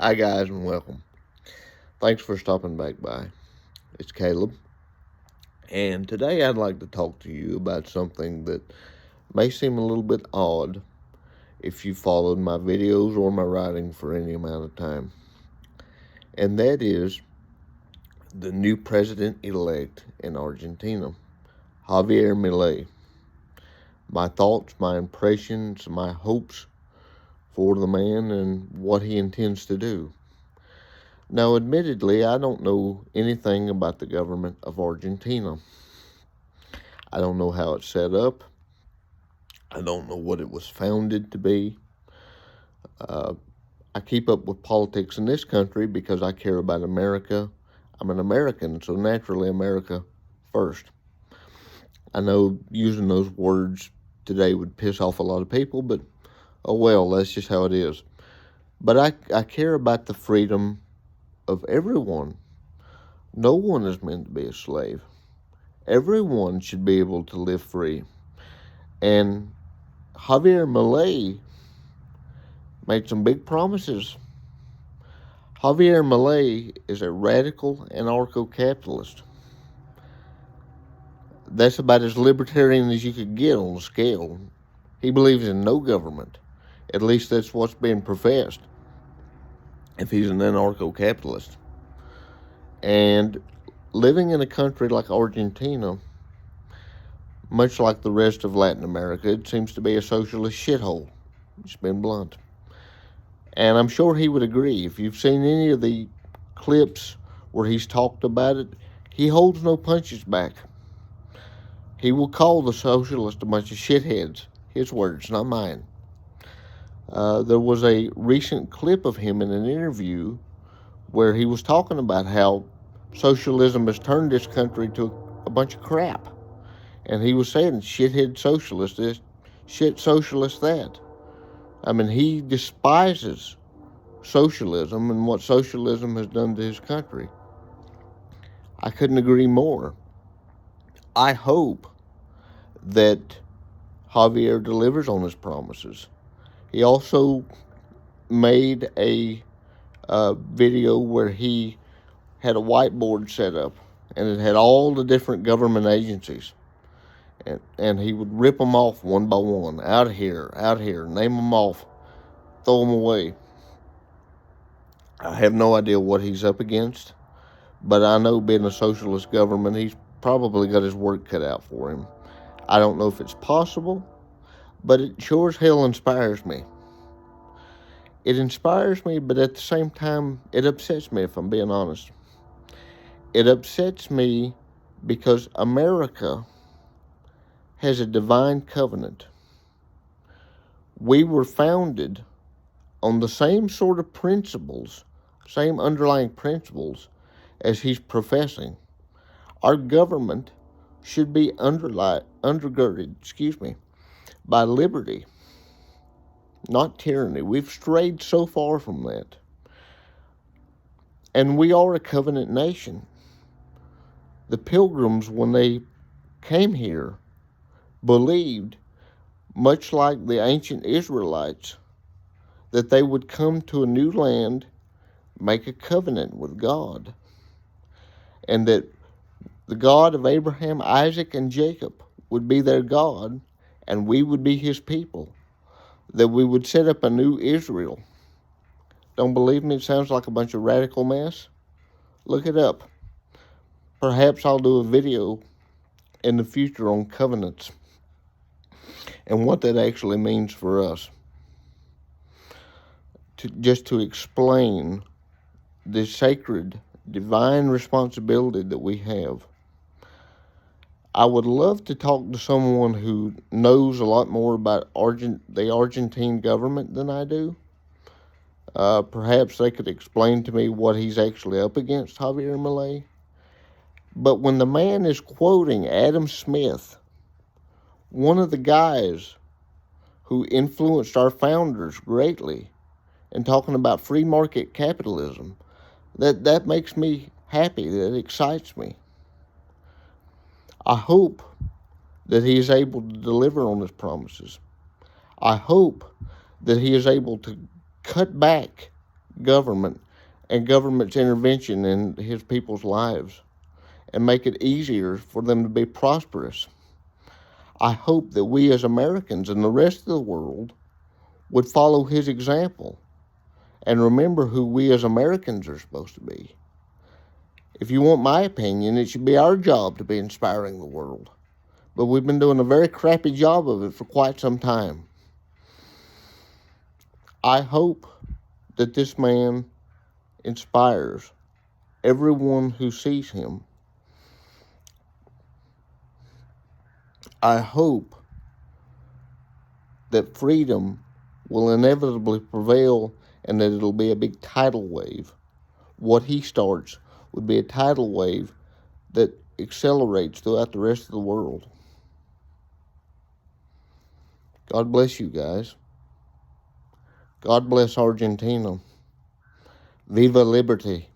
Hi guys and welcome. Thanks for stopping back by. It's Caleb. And today I'd like to talk to you about something that may seem a little bit odd if you followed my videos or my writing for any amount of time. And that is the new president-elect in Argentina, Javier Milei. My thoughts, my impressions, my hopes for the man and what he intends to do. Now, admittedly, I don't know anything about the government of Argentina. I don't know how it's set up. I don't know what it was founded to be. I keep up with politics in this country because I care about America. I'm an American, so naturally America first. I know using those words today would piss off a lot of people, but oh well, that's just how it is. But I care about the freedom of everyone. No one is meant to be a slave. Everyone should be able to live free. And Javier Milei made some big promises. Javier Milei is a radical anarcho-capitalist. That's about as libertarian as you could get on the scale. He believes in no government. At least that's what's being professed if he's an anarcho-capitalist. And living in a country like Argentina, much like the rest of Latin America, it seems to be a socialist shithole. It's been blunt. And I'm sure he would agree. If you've seen any of the clips where he's talked about it, he holds no punches back. He will call the socialists a bunch of shitheads. His words, not mine. There was a recent clip of him in an interview where he was talking about how socialism has turned this country to a bunch of crap. And he was saying, shithead socialist this, shit socialist that. I mean, he despises socialism and what socialism has done to his country. I couldn't agree more. I hope that Javier delivers on his promises. He also made a video where he had a whiteboard set up and it had all the different government agencies. And he would rip them off one by one. Out here, name them off, throw them away. I have no idea what he's up against, but I know being a socialist government, he's probably got his work cut out for him. I don't know if it's possible, but it sure as hell inspires me. It inspires me, but at the same time, it upsets me, if I'm being honest. It upsets me because America has a divine covenant. We were founded on the same sort of principles, same underlying principles as he's professing. Our government should be undergirded, by liberty, not tyranny. We've strayed so far from that. And we are a covenant nation. The Pilgrims, when they came here, believed, much like the ancient Israelites, that they would come to a new land, make a covenant with God, and that the God of Abraham, Isaac, and Jacob would be their God, and we would be his people, that we would set up a new Israel. Don't believe me? It sounds like a bunch of radical mess. Look it up. Perhaps I'll do a video in the future on covenants and what that actually means for us. Just to explain the sacred, divine responsibility that we have. I would love to talk to someone who knows a lot more about the Argentine government than I do. Perhaps they could explain to me what he's actually up against, Javier Milei. But when the man is quoting Adam Smith, one of the guys who influenced our founders greatly, and talking about free market capitalism, that makes me happy, that excites me. I hope that he is able to deliver on his promises. I hope that he is able to cut back government and government's intervention in his people's lives and make it easier for them to be prosperous. I hope that we as Americans and the rest of the world would follow his example and remember who we as Americans are supposed to be. If you want my opinion, it should be our job to be inspiring the world. But we've been doing a very crappy job of it for quite some time. I hope that this man inspires everyone who sees him. I hope that freedom will inevitably prevail and that it'll be a big tidal wave. What he starts would be a tidal wave that accelerates throughout the rest of the world. God bless you guys. God bless Argentina. Viva Liberty.